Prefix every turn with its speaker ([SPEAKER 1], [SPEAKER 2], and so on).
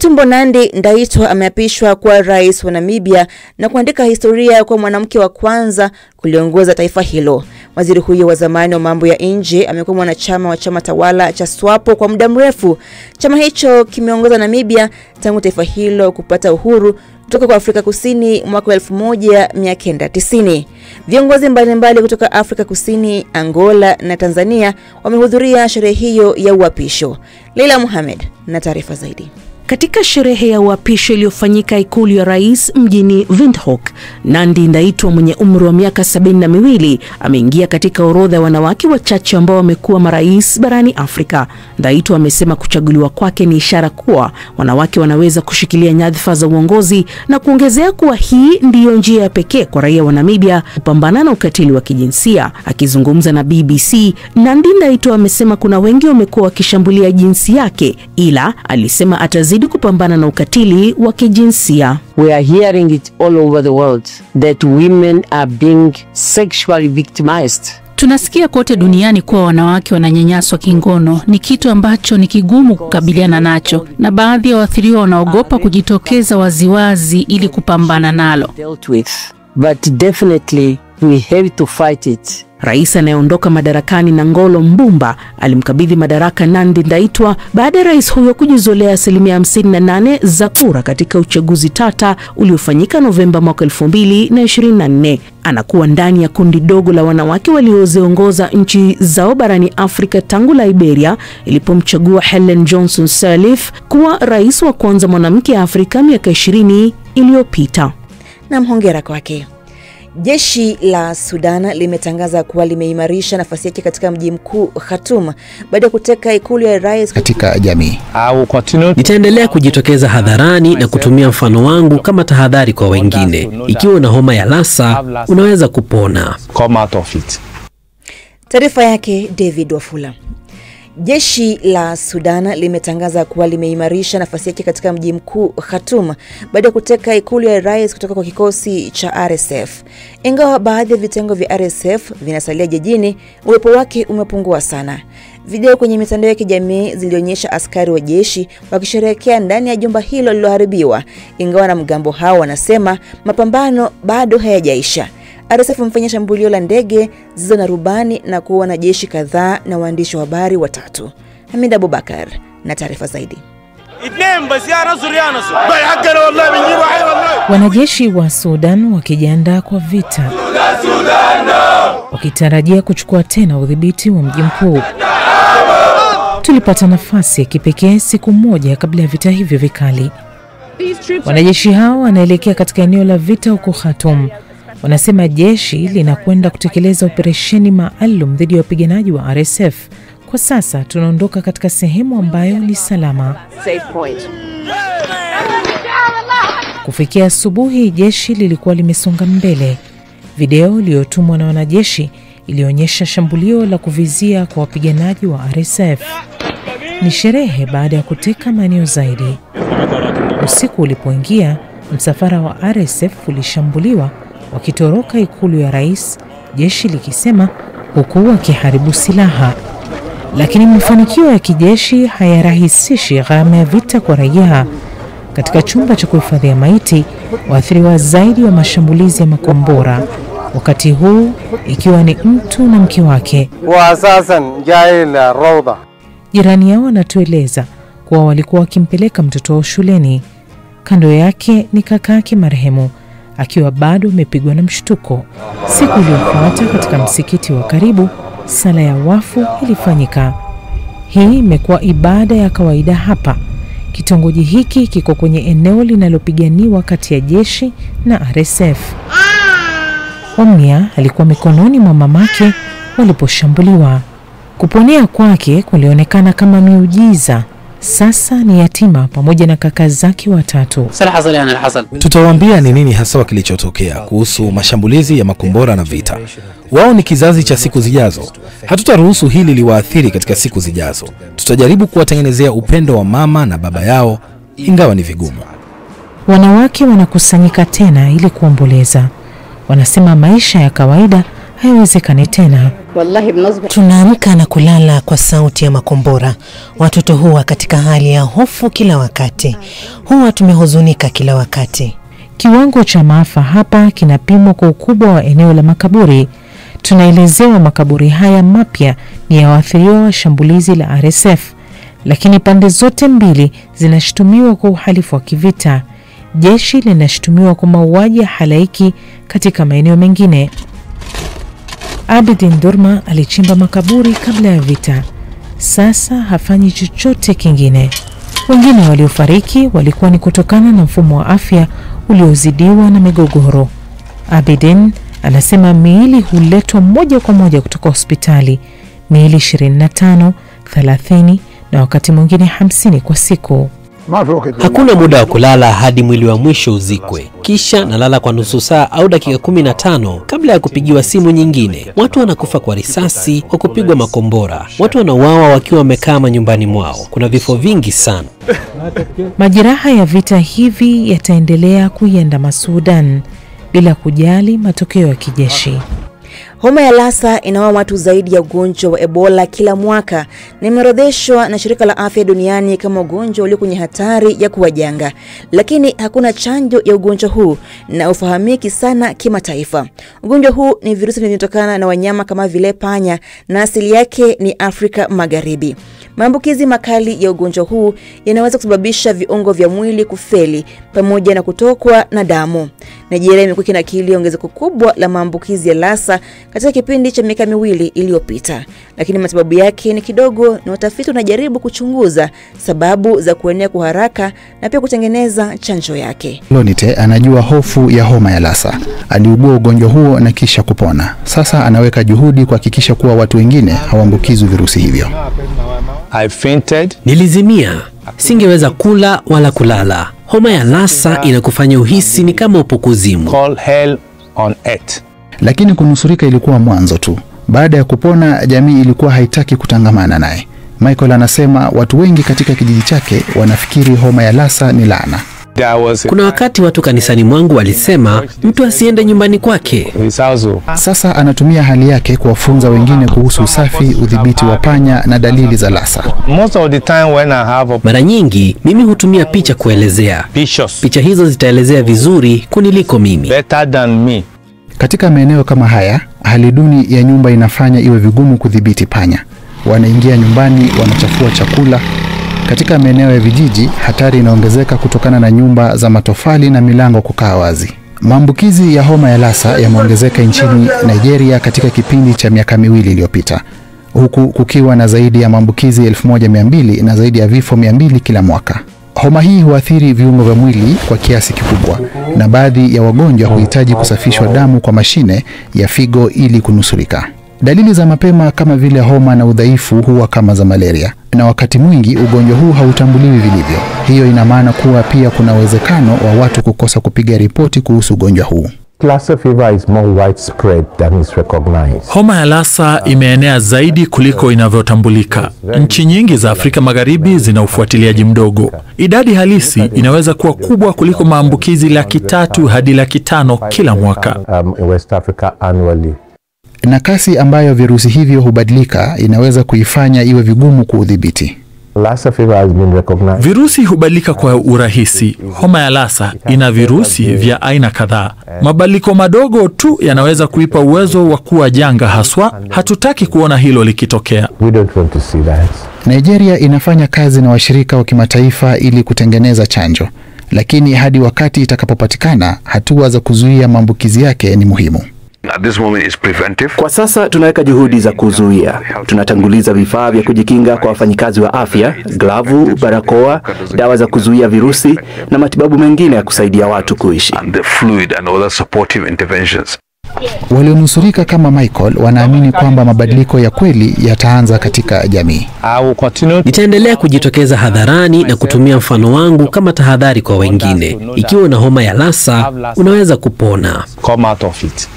[SPEAKER 1] Netumbo Nandi-Ndaitwah ameapishwa kuwa rais wa Namibia na kuandika historia kwa mwanamke wa kwanza kuliongoza taifa hilo. Waziri huyo wa zamani wa mambo ya nje amekuwa mwanachama wa chama tawala cha SWAPO kwa muda mrefu. Chama hicho kimeongoza Namibia tangu taifa hilo kupata uhuru kutoka kwa Afrika Kusini mwaka 1990. Viongozi mbalimbali kutoka Afrika Kusini, Angola na Tanzania wamehudhuria sherehe hiyo ya uapisho. Leila Mohamed na taarifa zaidi.
[SPEAKER 2] Katika sherehe ya uapisho iliyofanyika ikulu ya rais mjini Windhoek, Nandi-Ndaitwah mwenye umri wa miaka 72 ameingia katika orodha ya wanawake wachache ambao wamekuwa marais barani Afrika. Ndaitwah amesema kuchaguliwa kwake ni ishara kuwa wanawake wanaweza kushikilia nyadhifa za uongozi na kuongezea kuwa hii ndiyo njia ya pekee kwa raia wa Namibia kupambana na ukatili wa kijinsia. Akizungumza na BBC, Nandi-Ndaitwah amesema kuna wengi wamekuwa wakishambulia jinsi yake, ila alisema atazidi kupambana na ukatili wa kijinsia.
[SPEAKER 3] We are hearing it all over the world that women are being sexually victimized.
[SPEAKER 4] Tunasikia kote duniani kuwa wanawake wananyanyaswa kingono. Ni kitu ambacho ni kigumu kukabiliana nacho, na baadhi ya waathiriwa wanaogopa kujitokeza waziwazi ili kupambana nalo.
[SPEAKER 3] But definitely we have to fight it.
[SPEAKER 2] Rais anayeondoka madarakani Nangolo Mbumba alimkabidhi madaraka Nandi-Ndaitwah baada ya rais huyo kujizolea 58% za kura katika uchaguzi tata uliofanyika Novemba mwaka 2024. Anakuwa ndani ya kundi dogo la wanawake walioziongoza nchi zao barani Afrika tangu Liberia ilipomchagua Helen Johnson Sirleaf kuwa rais wa kwanza mwanamke Afrika miaka 20 iliyopita.
[SPEAKER 1] Na hongera kwake. Jeshi la Sudan limetangaza kuwa limeimarisha nafasi yake katika mji mkuu Khartoum baada ya kuteka ikulu ya rais
[SPEAKER 5] katika jamii.
[SPEAKER 6] Nitaendelea kujitokeza hadharani na kutumia mfano wangu kama tahadhari kwa wengine. Ikiwa na homa ya Lassa, unaweza kupona.
[SPEAKER 1] Taarifa yake David Wafula. Jeshi la Sudan limetangaza kuwa limeimarisha nafasi yake katika mji mkuu Khartoum baada ya kuteka ikulu ya rais kutoka kwa kikosi cha RSF. Ingawa baadhi ya vitengo vya RSF vinasalia jijini, uwepo wake umepungua sana. Video kwenye mitandao ya kijamii zilionyesha askari wa jeshi wakisherehekea ndani ya jumba hilo lililoharibiwa, ingawa na mgambo hao wanasema mapambano bado hayajaisha. RSF mfanya shambulio la ndege zisizo na rubani na kuua wanajeshi kadhaa na waandishi wa habari watatu. Hamid Abubakar na taarifa zaidi.
[SPEAKER 7] Wanajeshi wa Sudan wakijiandaa kwa vita, wakitarajia kuchukua tena udhibiti wa mji mkuu. Tulipata nafasi ya kipekee siku moja kabla ya vita hivyo vikali. Wanajeshi hao wanaelekea katika eneo la vita huko Khartoum. Wanasema jeshi linakwenda kutekeleza operesheni maalum dhidi ya wapiganaji wa RSF. Kwa sasa tunaondoka katika sehemu ambayo ni salama. Kufikia asubuhi, jeshi lilikuwa limesonga mbele. Video iliyotumwa na wanajeshi ilionyesha shambulio la kuvizia kwa wapiganaji wa RSF. Ni sherehe baada ya kuteka maeneo zaidi. Usiku ulipoingia, msafara wa RSF ulishambuliwa wakitoroka ikulu ya rais, jeshi likisema, huku wakiharibu silaha. Lakini mafanikio ya kijeshi hayarahisishi gharama ya vita kwa raia. Katika chumba cha kuhifadhia maiti, waathiriwa zaidi wa mashambulizi ya makombora, wakati huu ikiwa ni mtu na mke wake. Jirani yao anatueleza kuwa walikuwa wakimpeleka mtoto wao shuleni. Kando yake ni kakake marehemu, akiwa bado amepigwa na mshtuko. Siku iliyofuata katika msikiti wa karibu, sala ya wafu ilifanyika. Hii imekuwa ibada ya kawaida hapa. Kitongoji hiki kiko kwenye eneo linalopiganiwa kati ya jeshi na RSF. Omnia alikuwa mikononi mwa mamake waliposhambuliwa. Kuponea kwake kulionekana kama miujiza. Sasa ni yatima pamoja na kaka zake watatu.
[SPEAKER 5] Tutawaambia ni nini hasa kilichotokea kuhusu mashambulizi ya makombora na vita. Wao ni kizazi cha siku zijazo. Hatutaruhusu hili liwaathiri katika siku zijazo. Tutajaribu kuwatengenezea upendo wa mama na baba yao, ingawa ni vigumu.
[SPEAKER 7] Wanawake wanakusanyika tena ili kuomboleza. Wanasema maisha ya kawaida hayawezekani tena.
[SPEAKER 8] Tunaamka na kulala kwa sauti ya makombora. Watoto huwa katika hali ya hofu kila wakati. Huwa tumehuzunika kila wakati.
[SPEAKER 7] Kiwango cha maafa hapa kinapimwa kwa ukubwa wa eneo la makaburi. Tunaelezewa makaburi haya mapya ni ya waathiriwa wa shambulizi la RSF, lakini pande zote mbili zinashutumiwa kwa uhalifu wa kivita. Jeshi linashutumiwa kwa mauaji ya halaiki katika maeneo mengine. Abidin Durma alichimba makaburi kabla ya vita. Sasa hafanyi chochote kingine. Wengine waliofariki walikuwa ni kutokana na mfumo wa afya uliozidiwa na migogoro. Abidin anasema miili huletwa moja kwa moja kutoka hospitali, miili 25, 30 na wakati mwingine 50 kwa siku.
[SPEAKER 6] Hakuna muda wa kulala hadi mwili wa mwisho uzikwe. Kisha nalala kwa nusu saa au dakika 15 kabla ya kupigiwa simu nyingine. Watu wanakufa kwa risasi, kwa kupigwa makombora. Watu wanauawa wakiwa wamekaa nyumbani mwao. Kuna vifo vingi sana.
[SPEAKER 7] Majeraha ya vita hivi yataendelea kuiandama Sudan bila kujali matokeo ya kijeshi.
[SPEAKER 1] Homa ya Lassa inaua watu zaidi ya ugonjwa wa Ebola kila mwaka na imeorodheshwa na Shirika la Afya Duniani kama ugonjwa ulio kwenye hatari ya kuwa janga. Lakini hakuna chanjo ya ugonjwa huu na ufahamiki sana kimataifa. Ugonjwa huu ni virusi vinavyotokana na wanyama kama vile panya na asili yake ni Afrika Magharibi. Maambukizi makali ya ugonjwa huu yanaweza kusababisha viungo vya mwili kufeli pamoja na kutokwa na damu. Nigeria imekuwa ikinakili ongezeko kubwa la maambukizi ya Lassa katika kipindi cha miaka miwili iliyopita, lakini matibabu yake ni kidogo na watafiti wanajaribu kuchunguza sababu za kuenea kwa haraka na pia kutengeneza chanjo yake.
[SPEAKER 9] Lonite anajua hofu ya homa ya Lassa. Aliugua ugonjwa huo na kisha kupona. Sasa anaweka juhudi kuhakikisha kuwa watu wengine hawaambukizwi virusi hivyo.
[SPEAKER 10] I fainted.
[SPEAKER 6] Nilizimia. Singeweza kula wala kulala. Homa ya Lassa inakufanya uhisi ni kama upo kuzimu.
[SPEAKER 10] Call hell on earth.
[SPEAKER 9] Lakini kunusurika ilikuwa mwanzo tu. Baada ya kupona, jamii ilikuwa haitaki kutangamana naye. Michael anasema watu wengi katika kijiji chake wanafikiri homa ya Lassa ni laana.
[SPEAKER 6] Kuna wakati watu kanisani mwangu walisema mtu asiende nyumbani kwake.
[SPEAKER 9] Sasa anatumia hali yake kuwafunza wengine kuhusu usafi, udhibiti wa panya na dalili za Lassa.
[SPEAKER 6] Mara nyingi mimi hutumia picha kuelezea. Picha hizo zitaelezea vizuri kuniliko mimi.
[SPEAKER 9] Katika maeneo kama haya, hali duni ya nyumba inafanya iwe vigumu kudhibiti panya. Wanaingia nyumbani, wanachafua chakula. Katika maeneo ya vijiji, hatari inaongezeka kutokana na nyumba za matofali na milango kukaa wazi. Maambukizi ya homa ya Lassa yameongezeka nchini Nigeria katika kipindi cha miaka miwili iliyopita, huku kukiwa na zaidi ya maambukizi 1200 na zaidi ya vifo 200 kila mwaka. Homa hii huathiri viungo vya mwili kwa kiasi kikubwa, na baadhi ya wagonjwa huhitaji kusafishwa damu kwa mashine ya figo ili kunusurika. Dalili za mapema kama vile homa na udhaifu huwa kama za malaria, na wakati mwingi ugonjwa huu hautambuliwi vilivyo. Hiyo ina maana kuwa pia kuna uwezekano wa watu kukosa kupiga ripoti kuhusu ugonjwa huu.
[SPEAKER 11] Lassa fever is more widespread than is recognized.
[SPEAKER 12] Homa ya Lassa imeenea zaidi kuliko inavyotambulika. Nchi nyingi za Afrika Magharibi zina ufuatiliaji mdogo. Idadi halisi inaweza kuwa kubwa kuliko maambukizi 300,000 hadi 500,000 kila mwaka.
[SPEAKER 11] In West Africa annually.
[SPEAKER 9] Na kasi ambayo virusi hivyo hubadilika inaweza kuifanya iwe vigumu kuudhibiti.
[SPEAKER 11] Lassa fever has been recognized.
[SPEAKER 12] Virusi hubadilika kwa urahisi. Homa ya Lassa ina virusi vya aina kadhaa. Mabadiliko madogo tu yanaweza kuipa uwezo wa kuwa janga haswa. Hatutaki kuona hilo likitokea.
[SPEAKER 11] We don't want to see that.
[SPEAKER 9] Nigeria inafanya kazi na washirika wa kimataifa ili kutengeneza chanjo. Lakini hadi wakati itakapopatikana, hatua za kuzuia maambukizi yake ni muhimu.
[SPEAKER 13] Kwa sasa tunaweka juhudi za kuzuia. Tunatanguliza vifaa vya kujikinga kwa wafanyikazi wa afya, glavu, barakoa, dawa za kuzuia virusi na matibabu mengine ya kusaidia watu kuishi.
[SPEAKER 9] Walionusurika kama Michael wanaamini kwamba mabadiliko ya kweli yataanza katika jamii.
[SPEAKER 6] Nitaendelea kujitokeza hadharani na kutumia mfano wangu kama tahadhari kwa wengine. Ikiwa una homa ya Lassa, unaweza kupona.
[SPEAKER 10] Come out of it.